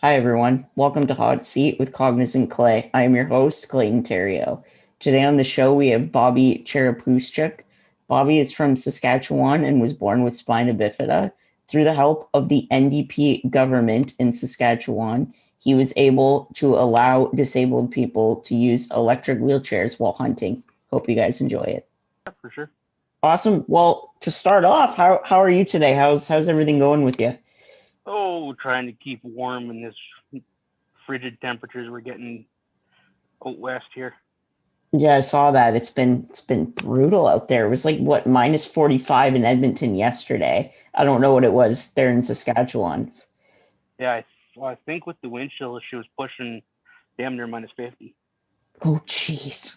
Hi, everyone. Welcome to Hot Seat with Cognizant Clay. I am your host, Clayton Terrio. Today on the show, we have Bobbie Cherepuschak. Bobbie is from Saskatchewan and was born with spina bifida. Through the help of the NDP government in Saskatchewan, he was able to allow disabled people to use electric wheelchairs while hunting. Hope you guys enjoy it. Yeah, for sure. Awesome. Well, to start off, how are you today? How's everything going with you? Oh, trying to keep warm in this frigid temperatures we're getting out west here. Yeah, I saw that. It's been brutal out there. It was like what minus 45 in Edmonton yesterday. I don't know what it was there in Saskatchewan. Yeah, I think with the wind chill, she was pushing damn near minus 50. Oh, jeez.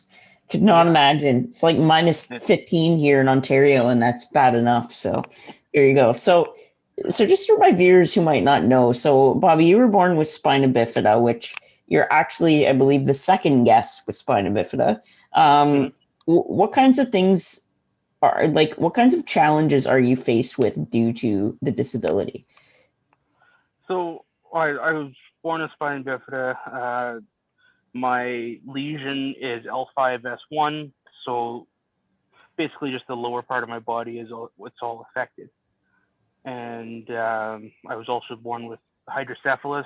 Could not Yeah. imagine. It's like minus 15 here in Ontario, and that's bad enough. So here you go. So just for my viewers who might not know, so Bobbie, you were born with spina bifida, which you're actually, I believe, the second guest with spina bifida. Mhm. What kinds of things what kinds of challenges are you faced with due to the disability? So I was born with spina bifida. My lesion is L5S1, so basically just the lower part of my body is what's all affected. And I was also born with hydrocephalus,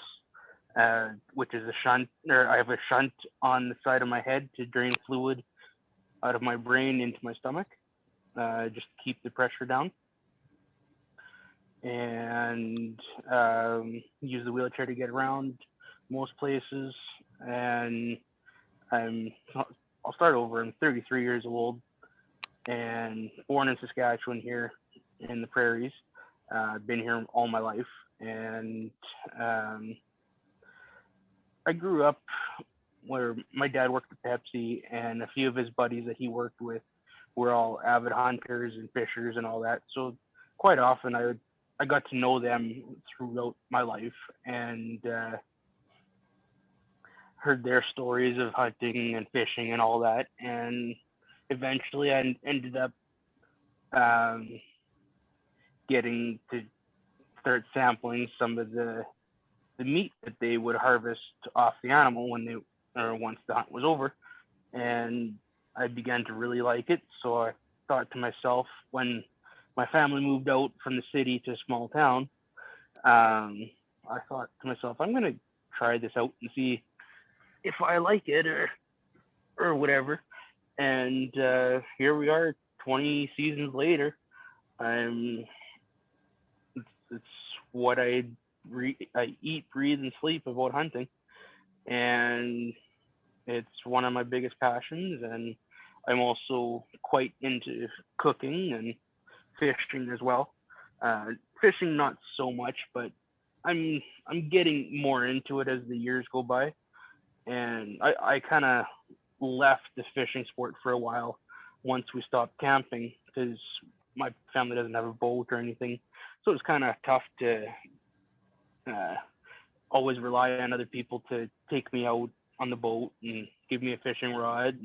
which is a shunt, or I have a shunt on the side of my head to drain fluid out of my brain into my stomach, just to keep the pressure down. And use the wheelchair to get around most places. And I'll start over. I'm 33 years old and born in Saskatchewan here in the prairies. I've been here all my life, and I grew up where my dad worked at Pepsi, and a few of his buddies that he worked with were all avid hunters and fishers and all that. So quite often I got to know them throughout my life and heard their stories of hunting and fishing and all that. And eventually I ended up um, getting to start sampling some of the meat that they would harvest off the animal when they or once the hunt was over, and I began to really like it. So I thought to myself, when my family moved out from the city to a small town, I thought to myself, I'm gonna try this out and see if I like it or whatever. And here we are, 20 seasons later. I'm it's what I eat, breathe, and sleep about hunting, and it's one of my biggest passions. And I'm also quite into cooking and fishing as well. Fishing not so much, but I'm getting more into it as the years go by. And I kind of left the fishing sport for a while once we stopped camping because my family doesn't have a boat or anything, so it's kind of tough to uh, always rely on other people to take me out on the boat and give me a fishing rod.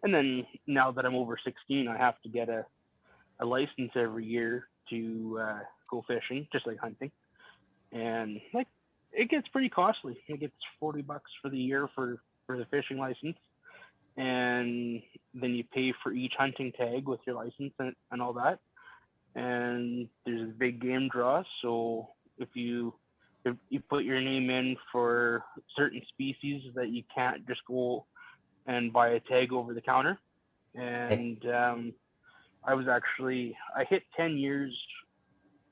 And then now that I'm over 16, I have to get a license every year to go fishing, just like hunting. And like it gets pretty costly. It gets $40 for the year for the fishing license, and then you pay for each hunting tag with your license and all that. And there's a big game draw, so if you put your name in for certain species that you can't just go and buy a tag over the counter. And I hit 10 years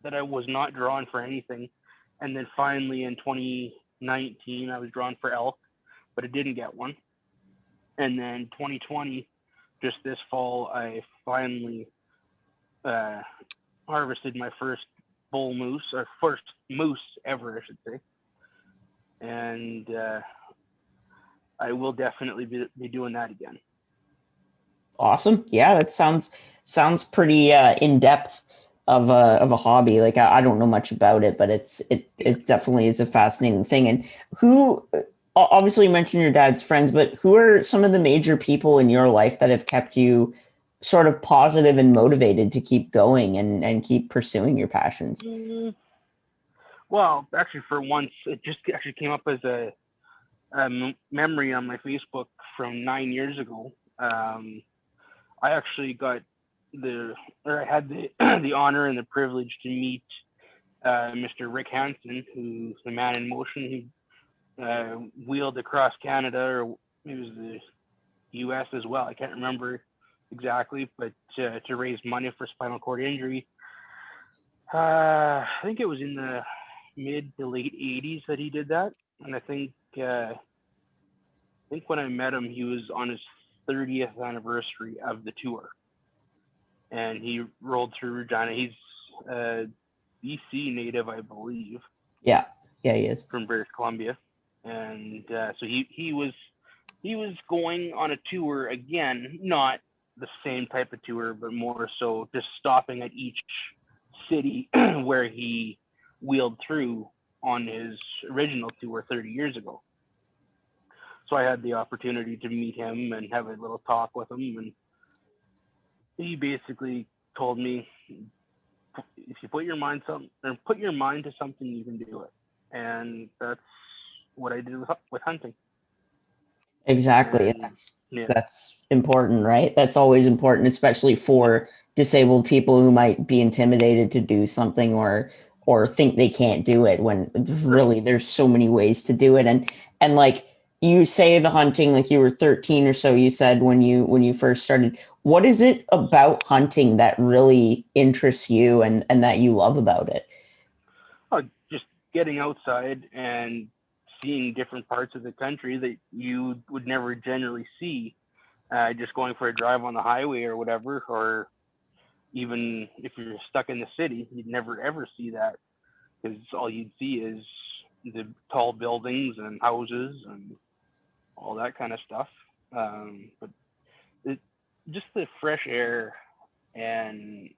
that I was not drawn for anything, and then finally in 2019 I was drawn for elk, but I didn't get one. And then 2020, just this fall, I finally uh, harvested my first bull moose, or first moose ever, I should say. And I will definitely be doing that again. Awesome. Yeah, that sounds pretty in depth of a hobby. Like I don't know much about it, but it definitely is a fascinating thing. And who obviously you mentioned your dad's friends, but who are some of the major people in your life that have kept you sort of positive and motivated to keep going and keep pursuing your passions? Well, actually, for once, it just actually came up as a memory on my Facebook from 9 years ago. I actually I had the the honor and the privilege to meet Mr. Rick Hansen, who's the man in motion who wheeled across Canada, or it was the U.S. as well. I can't remember exactly, but to raise money for spinal cord injury. I think it was in the mid to late 80s that he did that, and I think when I met him, he was on his 30th anniversary of the tour, and he rolled through Regina. He's a BC native, I believe. Yeah, he is from British Columbia, and so he was going on a tour again, not the same type of tour, but more so just stopping at each city where he wheeled through on his original tour 30 years ago. So I had the opportunity to meet him and have a little talk with him, and he basically told me, if you put your mind to something, you can do it. And that's what I did with hunting. exactly. And, that's important, right? That's always important, especially for disabled people who might be intimidated to do something or think they can't do it, when really there's so many ways to do it. And like you say, the hunting, like you were 13 or so, you said, when you first started. What is it about hunting that really interests you and that you love about it? just getting outside and seeing different parts of the country that you would never generally see, just going for a drive on the highway or whatever, or even if you're stuck in the city, you'd never ever see that, because all you'd see is the tall buildings and houses and all that kind of stuff. But just the fresh air and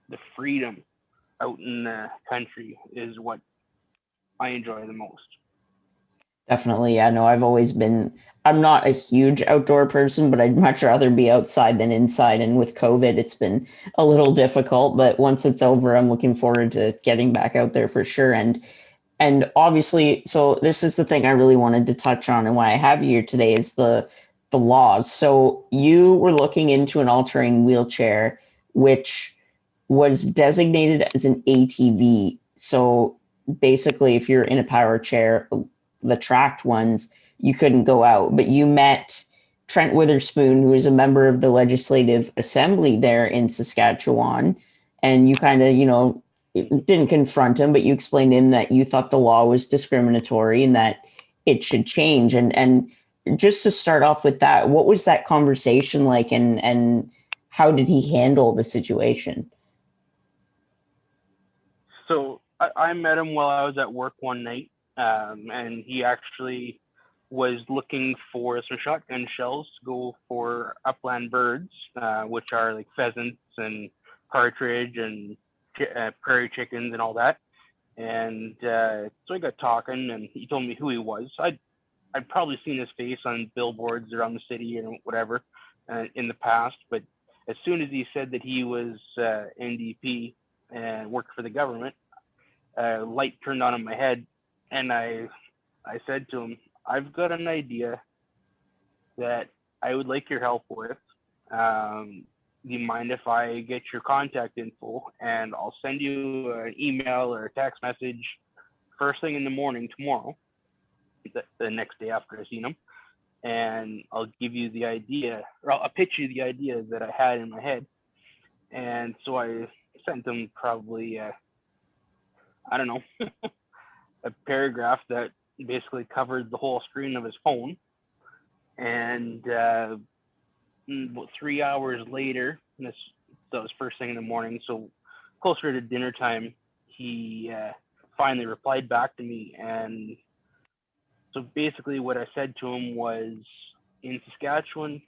the freedom out in the country is what I enjoy the most. Definitely. Yeah, no, I'm not a huge outdoor person, but I'd much rather be outside than inside. And with COVID, it's been a little difficult, but once it's over, I'm looking forward to getting back out there for sure. And obviously, so this is the thing I really wanted to touch on, and why I have you here today is the laws. So you were looking into an all-terrain wheelchair, which was designated as an ATV. So basically, if you're in a power chair, the tracked ones, you couldn't go out. But you met Trent Wotherspoon, who is a member of the Legislative Assembly there in Saskatchewan, and you kind of, didn't confront him, but you explained to him that you thought the law was discriminatory and that it should change. And just to start off with that, what was that conversation like, and how did he handle the situation? So I met him while I was at work one night, and he actually was looking for some shotgun shells to go for upland birds, which are like pheasants and partridge and prairie chickens and all that. And so I got talking, and he told me who he was. I'd probably seen his face on billboards around the city and whatever in the past, but as soon as he said that he was NDP and worked for the government, light turned on in my head, and I said to him, I've got an idea that I would like your help with. Do you mind if I get your contact info, and I'll send you an email or a text message first thing in the morning tomorrow, the next day after I've seen him, and I'll give you the idea, or I'll pitch you the idea that I had in my head. And so I sent him probably, I don't know, a paragraph that basically covered the whole screen of his phone. And about 3 hours later, that was first thing in the morning, so closer to dinner time, he finally replied back to me. And so basically what I said to him was, in Saskatchewan,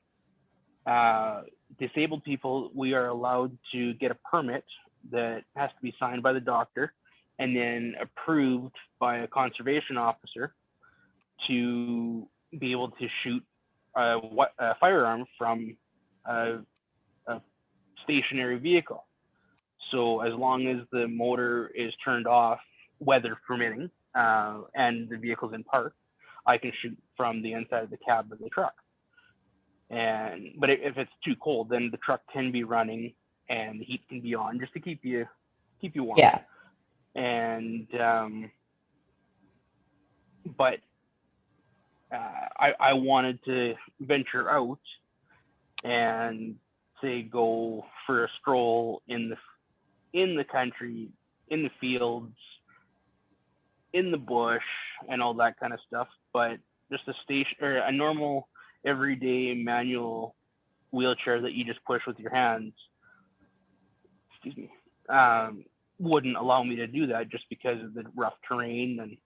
disabled people, we are allowed to get a permit that has to be signed by the doctor and then approved by a conservation officer to be able to shoot a firearm from a stationary vehicle. So as long as the motor is turned off weather permitting, and the vehicle's in park, I can shoot from the inside of the cab of the truck. But if it's too cold, then the truck can be running and the heat can be on just to keep you warm. Yeah. And but I wanted to venture out and say go for a stroll in the country, in the fields, in the bush, and all that kind of stuff. But just a normal everyday manual wheelchair that you just push with your hands, wouldn't allow me to do that just because of the rough terrain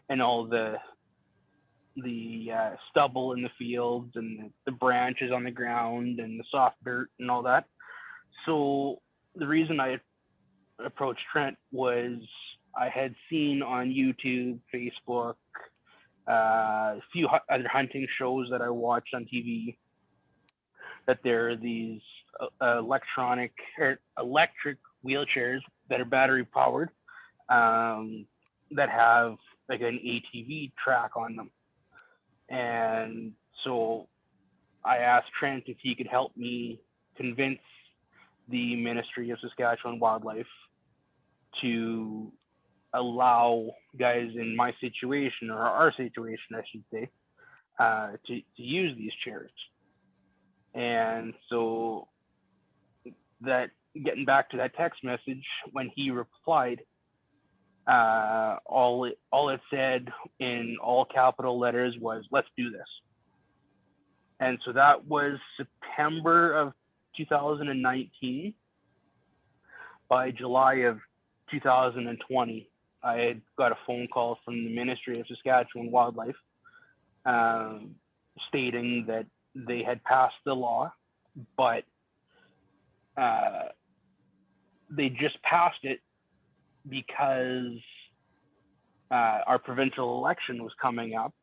and all the stubble in the fields and the branches on the ground and the soft dirt and all that. So the reason I approached Trent was I had seen on YouTube, Facebook, a few other hunting shows that I watched on TV, that there are these electric wheelchairs that are battery powered, that have like an ATV track on them. And so I asked Trent if he could help me convince the Ministry of Saskatchewan Wildlife to allow guys in my situation, or our situation, I should say, to use these chairs. And so that, getting back to that text message, when he replied, all it said in all capital letters was, "Let's do this." And so that was September of 2019. By July of 2020, I had got a phone call from the Ministry of Saskatchewan Wildlife, stating that they had passed the law, but they just passed it because our provincial election was coming up,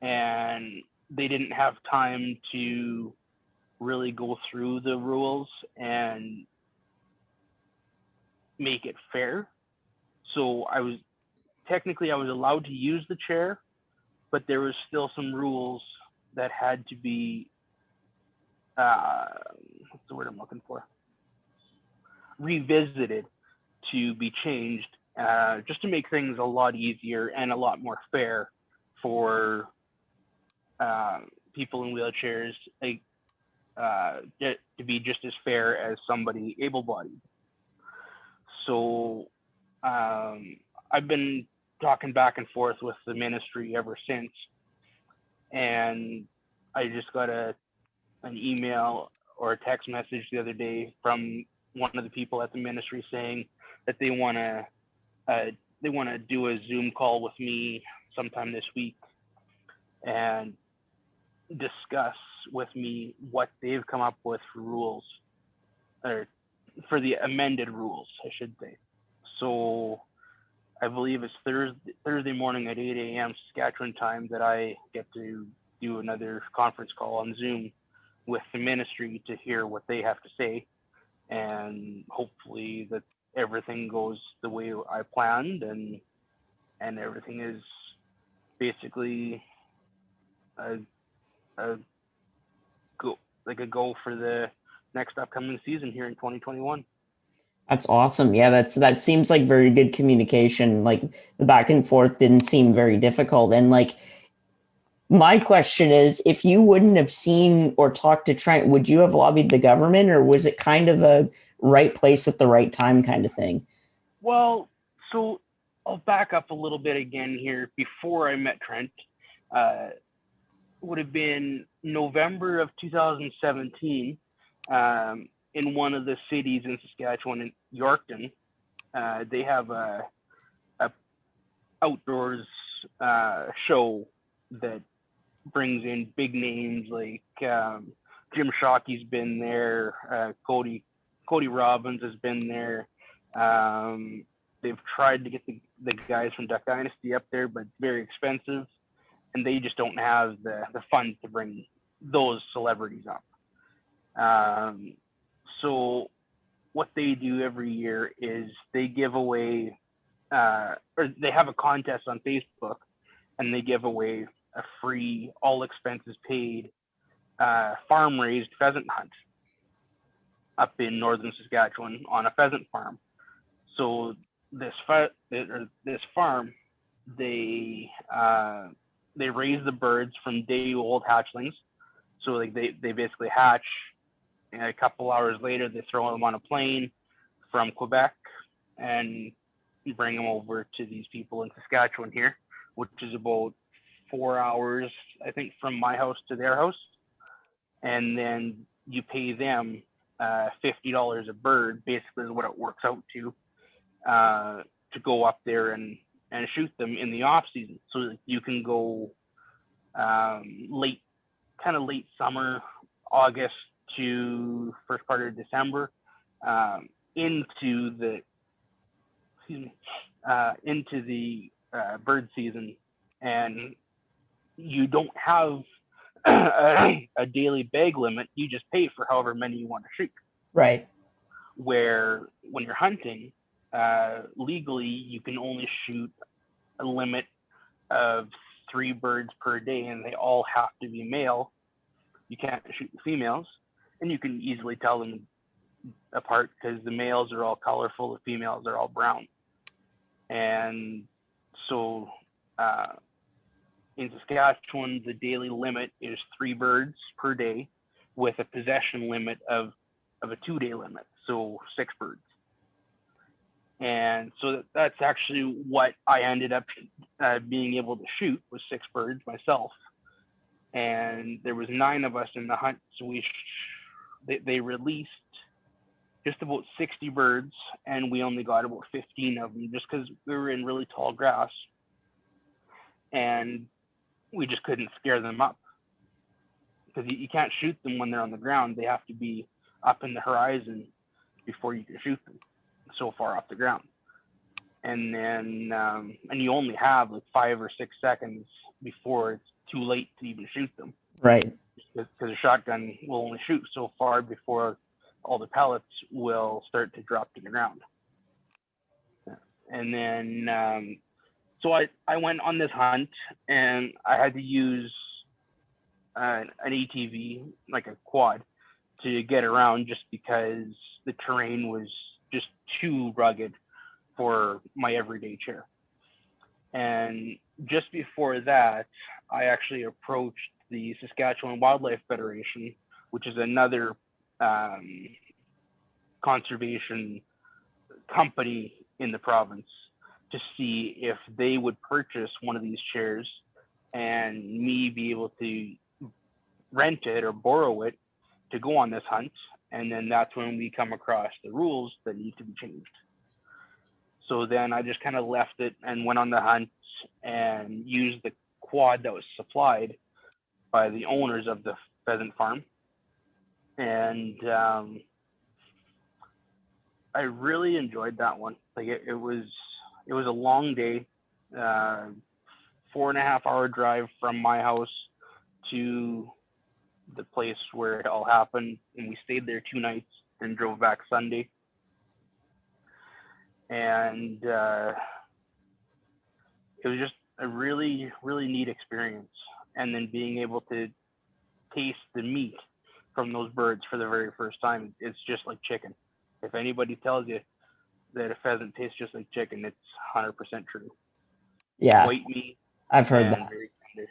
and they didn't have time to really go through the rules and make it fair. So I was allowed to use the chair, but there was still some rules that had to be, what's the word I'm looking for? Revisited to be changed, just to make things a lot easier and a lot more fair for people in wheelchairs, to be just as fair as somebody able-bodied. So I've been talking back and forth with the ministry ever since, and I just got an email or a text message the other day from one of the people at the ministry saying that they want to do a Zoom call with me sometime this week and discuss with me what they've come up with for rules, or for the amended rules, I should say. So I believe it's Thursday morning at 8 a.m. Saskatchewan time that I get to do another conference call on Zoom with the ministry to hear what they have to say, and hopefully that everything goes the way I planned, and everything is basically a go for the next upcoming season here in 2021. That's awesome. Yeah, that seems like very good communication. Like the back and forth didn't seem very difficult. And like my question is, if you wouldn't have seen or talked to Trent, would you have lobbied the government, or was it kind of a right place at the right time kind of thing? Well, so I'll back up a little bit again here. Before I met Trent, would have been November of 2017, in one of the cities in Saskatchewan, in Yorkton. They have a outdoors show that brings in big names like Jim Shockey's been there, Cody Robbins has been there. They've tried to get the guys from Duck Dynasty up there, but it's very expensive, and they just don't have the funds to bring those celebrities up. So what they do every year is they give away or they have a contest on Facebook, and they give away a free, all expenses paid, farm-raised pheasant hunt up in northern Saskatchewan on a pheasant farm. So this farm, they raise the birds from day-old hatchlings. So like they basically hatch, and a couple hours later they throw them on a plane from Quebec and bring them over to these people in Saskatchewan here, which is about 4 hours, I think, from my house to their house. And then you pay them $50 a bird, basically is what it works out to go up there and shoot them in the off season. So you can go late summer, August to first part of December, into the bird season, and you don't have a daily bag limit. You just pay for however many you want to shoot. Right. Where when you're hunting, legally you can only shoot a limit of 3 birds per day, and they all have to be male. You can't shoot the females, and you can easily tell them apart because the males are all colorful, the females are all brown. And so in Saskatchewan, the daily limit is 3 birds per day, with a possession limit of a 2-day limit, so 6 birds. And so that's actually what I ended up being able to shoot, was 6 birds myself. And there was 9 of us in the hunt, so they released just about 60 birds, and we only got about 15 of them, just because we were in really tall grass, and we just couldn't scare them up, because you can't shoot them when they're on the ground. They have to be up in the horizon before you can shoot them, so far off the ground. And then and you only have like 5 or 6 seconds before it's too late to even shoot them. Right. Because a shotgun will only shoot so far before all the pellets will start to drop to the ground. And then so I went on this hunt, and I had to use an ATV, like a quad, to get around, just because the terrain was just too rugged for my everyday chair. And just before that, I actually approached the Saskatchewan Wildlife Federation, which is another conservation company in the province, to see if they would purchase one of these chairs and me be able to rent it or borrow it to go on this hunt. And then that's when we come across the rules that need to be changed. So then I just kind of left it and went on the hunt and used the quad that was supplied by the owners of the pheasant farm. And I really enjoyed that one. Like it was a long day, 4.5-hour drive from my house to the place where it all happened, and we stayed there 2 nights and drove back Sunday. And it was just a really, really neat experience. And then being able to taste the meat from those birds for the very first time, it's just like chicken. If anybody tells you that a pheasant tastes just like chicken, it's 100% true. Yeah. White meat. I've heard that. Very tender.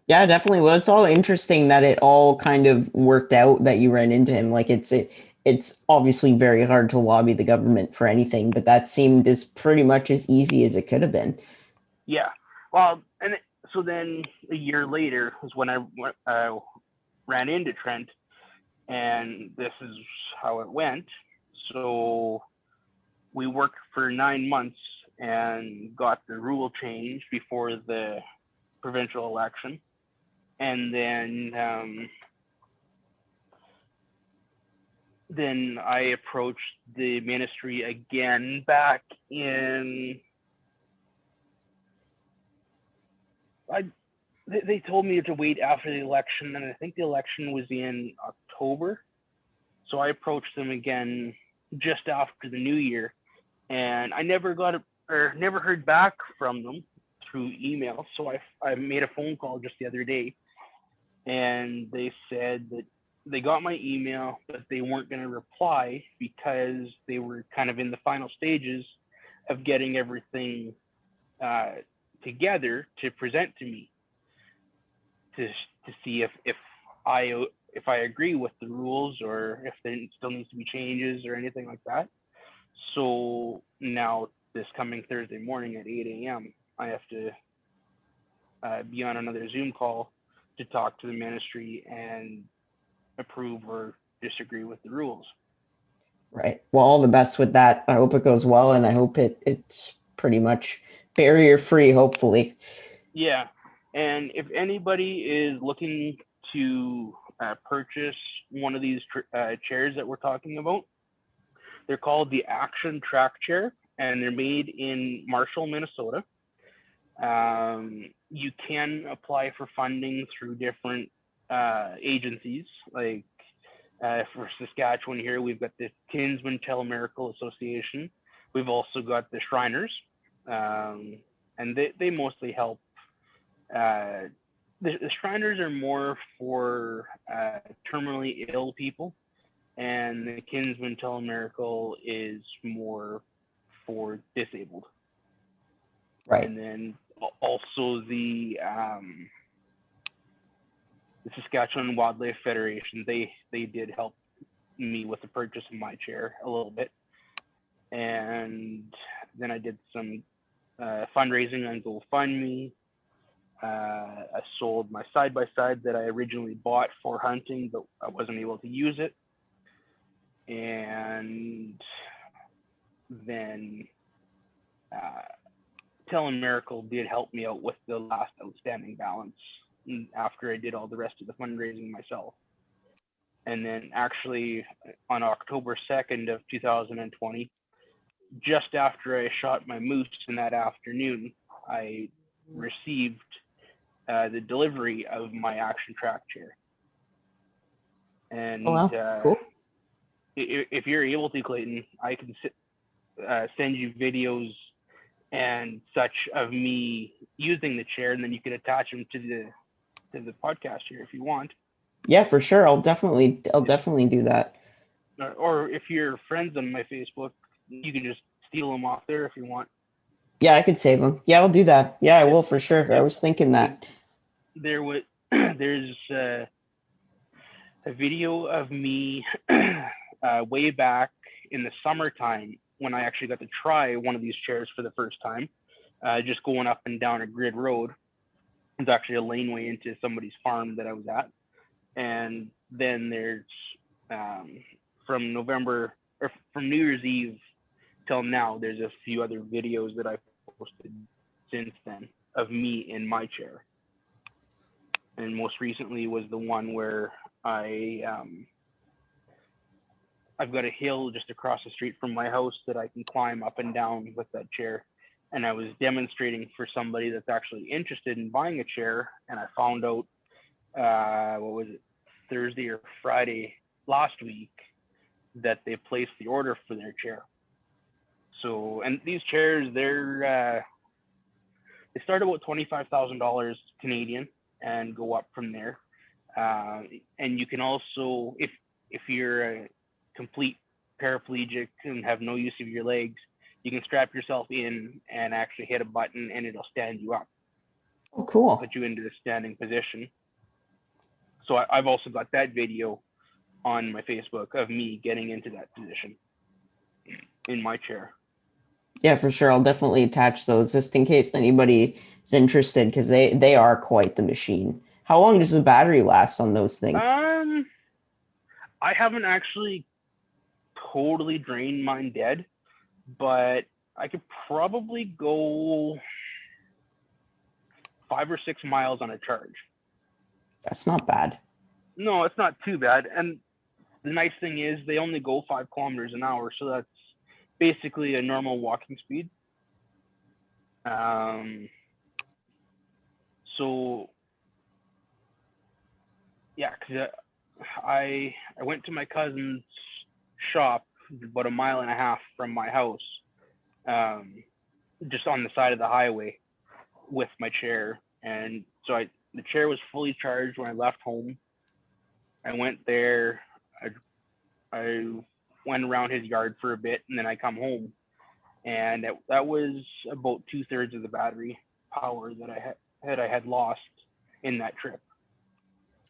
Yeah, definitely. Well, it's all interesting that it all kind of worked out, that you ran into him. Like it's obviously very hard to lobby the government for anything, but that seemed as pretty much as easy as it could have been. Yeah. Well, and so then a year later was when I ran into Trent, and this is how it went. So we worked for 9 months and got the rule changed before the provincial election. And then I approached the ministry again back in, they told me to wait after the election, and I think the election was in October. So I approached them again just after the new year and I never got never heard back from them through email. So I made a phone call just the other day, and they said that they got my email, but they weren't going to reply because they were kind of in the final stages of getting everything together to present to me to see if I agree with the rules or if there still needs to be changes or anything like that. So now this coming Thursday morning at 8 a.m., I have to be on another Zoom call to talk to the ministry and approve or disagree with the rules. Right. Well, all the best with that. I hope it goes well, and I hope it's pretty much barrier free, hopefully. Yeah. And if anybody is looking to purchase one of these chairs that we're talking about, they're called the Action Track Chair, and they're made in Marshall, Minnesota. You can apply for funding through different agencies. Like for Saskatchewan here, we've got the Kinsman Telomerical Association. We've also got the Shriners, and they mostly help. The Shriners are more for terminally ill people, and the Kinsman Telomerical is more for disabled. Right. And then also the Saskatchewan Wildlife Federation, they did help me with the purchase of my chair a little bit. And then I did some fundraising on GoFundMe. I sold my side-by-side that I originally bought for hunting, but I wasn't able to use it. And then Telomerical did help me out with the last outstanding balance after I did all the rest of the fundraising myself. And then actually on October 2nd of 2020, just after I shot my moose in that afternoon, I received the delivery of my Action Track chair. And Oh, wow. Cool. If you're able to, Clayton, I can send you videos and such of me using the chair, and then you can attach them to the podcast here if you want. Yeah, for sure. I'll definitely do that. Or if you're friends on my Facebook, you can just steal them off there if you want. Yeah, I could save them. Yeah, I'll do that. Yeah, I will for sure. I was thinking that. There's a video of me way back in the summertime when I actually got to try one of these chairs for the first time, just going up and down a grid road. It's actually a laneway into somebody's farm that I was at. And then there's from November or from New Year's Eve till now, there's a few other videos that I've posted since then of me in my chair. And most recently was the one where I've got a hill just across the street from my house that I can climb up and down with that chair. And I was demonstrating for somebody that's actually interested in buying a chair. And I found out, what was it, Thursday or Friday last week, that they placed the order for their chair. So, and these chairs, they start about $25,000 Canadian and go up from there. And you can also, if you're a complete paraplegic and have no use of your legs, you can strap yourself in and actually hit a button and it'll stand you up. Oh, cool. Put you into the standing position. So I've also got that video on my Facebook of me getting into that position in my chair. Yeah, for sure. I'll definitely attach those just in case anybody is interested, because they are quite the machine. How long does the battery last on those things? I haven't actually totally drained mine dead, but I could probably go 5 or 6 miles on a charge. That's not bad. No, it's not too bad. And the nice thing is they only go 5 kilometers an hour, so that's basically a normal walking speed. So yeah, because I went to my cousin's shop about 1.5 miles from my house just on the side of the highway with my chair. And so the chair was fully charged when I left home. I went there. I went around his yard for a bit, and then I come home, and that was about 2/3 of the battery power that I had lost in that trip.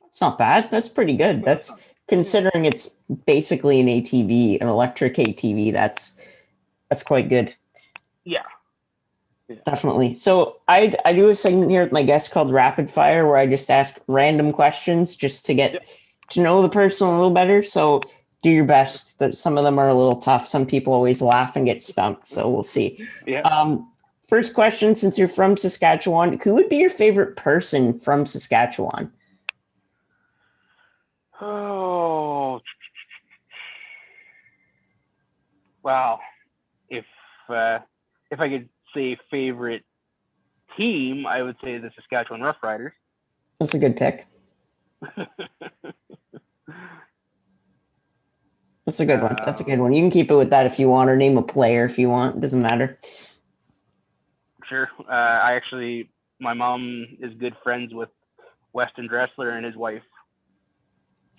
It's not bad. That's pretty good. That's considering it's basically an ATV, an electric ATV. That's quite good. Yeah. Definitely. So I do a segment here with my guests called Rapid Fire, where I just ask random questions just to get to know the person a little better. So do your best. That some of them are a little tough. Some people always laugh and get stumped. So we'll see. Yeah. First question, since you're from Saskatchewan, who would be your favorite person from Saskatchewan? Oh, wow. If I could say favorite team, I would say the Saskatchewan Roughriders. That's a good pick. That's a good one. That's a good one. You can keep it with that if you want, or name a player if you want. It doesn't matter. Sure. My mom is good friends with Weston Dressler and his wife.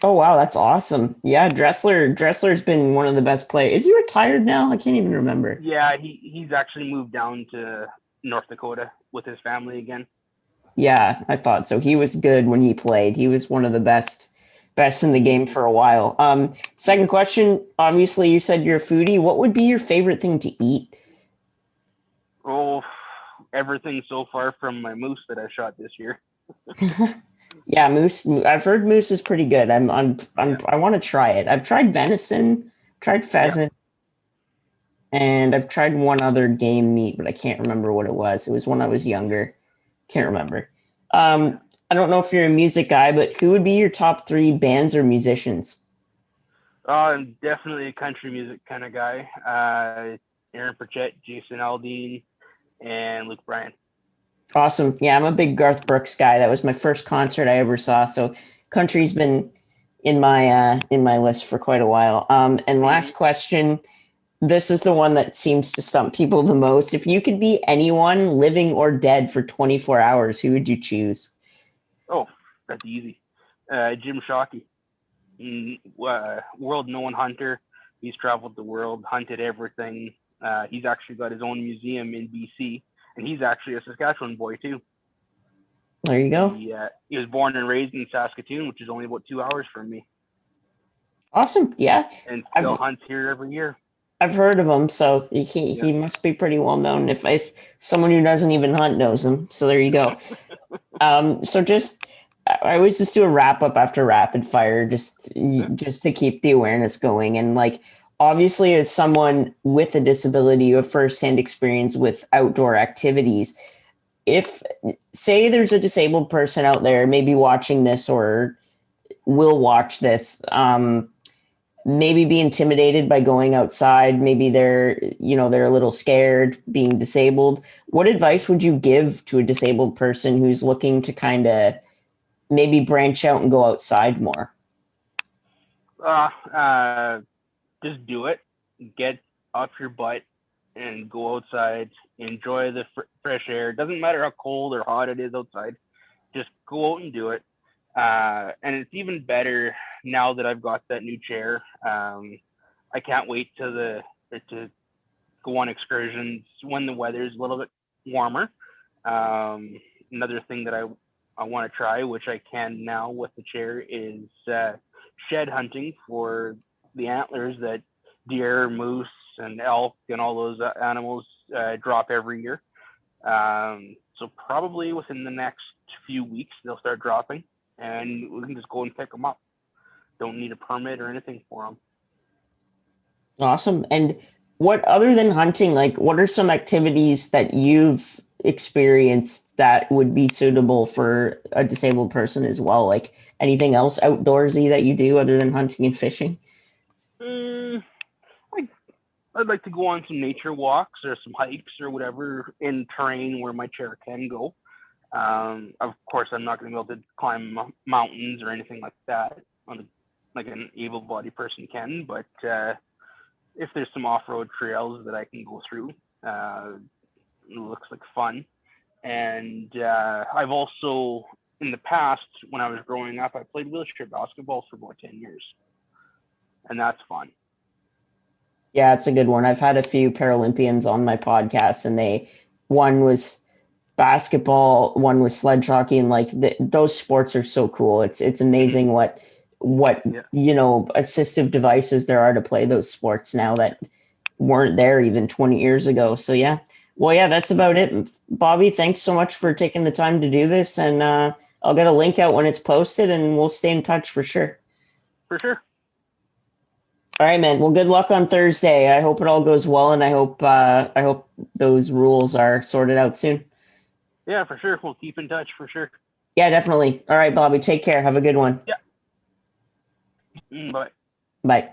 Oh wow, that's awesome. Yeah, Dressler's been one of the best players. Is he retired now? I can't even remember. Yeah, he's actually moved down to North Dakota with his family again. Yeah, I thought so. He was good when he played. He was one of the best in the game for a while. Second question, obviously you said you're a foodie. What would be your favorite thing to eat? Oh, everything so far from my moose that I shot this year. Yeah, moose. I've heard moose is pretty good. I want to try it. I've tried venison, tried pheasant, and I've tried one other game meat, but I can't remember what it was. It was when I was younger. Can't remember. I don't know if you're a music guy, but who would be your top 3 bands or musicians? I'm definitely a country music kind of guy. Aaron Pritchett, Jason Aldean, and Luke Bryan. Awesome. Yeah, I'm a big Garth Brooks guy. That was my first concert I ever saw. So country's been in my list for quite a while. And last question. This is the one that seems to stump people the most. If you could be anyone, living or dead, for 24 hours, who would you choose? Oh, that's easy. Jim Shockey, world-known hunter. He's traveled the world, hunted everything. He's actually got his own museum in BC, and he's actually a Saskatchewan boy too. There you go. He was born and raised in Saskatoon, which is only about 2 hours from me. Awesome. Yeah. And still hunts here every year. I've heard of him, so he must be pretty well known. If someone who doesn't even hunt knows him, so there you go. So I always just do a wrap up after rapid fire, just to keep the awareness going. And like, obviously, as someone with a disability, you have firsthand experience with outdoor activities. If say there's a disabled person out there, maybe watching this or will watch this, maybe be intimidated by going outside. Maybe they're a little scared being disabled. What advice would you give to a disabled person who's looking to kind of maybe branch out and go outside more? Just do it. Get off your butt and go outside. Enjoy the fresh air. It doesn't matter how cold or hot it is outside. Just go out and do it. And it's even better now that I've got that new chair. I can't wait to go on excursions when the weather is a little bit warmer. Another thing that I want to try, which I can now with the chair, is shed hunting for the antlers that deer, moose, and elk and all those animals drop every year. So probably within the next few weeks, they'll start dropping, and we can just go and pick them up. Don't need a permit or anything for them. Awesome. And what, other than hunting, like what are some activities that you've experienced that would be suitable for a disabled person as well? Like anything else outdoorsy that you do other than hunting and fishing? I'd like to go on some nature walks or some hikes or whatever in terrain where my chair can go. Of course, I'm not going to be able to climb mountains or anything like that like an able-bodied person can, but if there's some off-road trails that I can go through, It looks like fun. And I've also, in the past, when I was growing up, I played wheelchair basketball for about 10 years. And that's fun. Yeah, it's a good one. I've had a few Paralympians on my podcast, and one was basketball, one was sledge hockey, and like those sports are so cool. It's amazing what assistive devices there are to play those sports now that weren't there even 20 years ago. So yeah. Well, yeah, that's about it. Bobbie, thanks so much for taking the time to do this, and I'll get a link out when it's posted, and we'll stay in touch for sure. For sure. All right, man. Well, good luck on Thursday. I hope it all goes well, and I hope those rules are sorted out soon. Yeah, for sure. We'll keep in touch for sure. Yeah, definitely. All right, Bobbie. Take care. Have a good one. Yeah. Bye. Bye.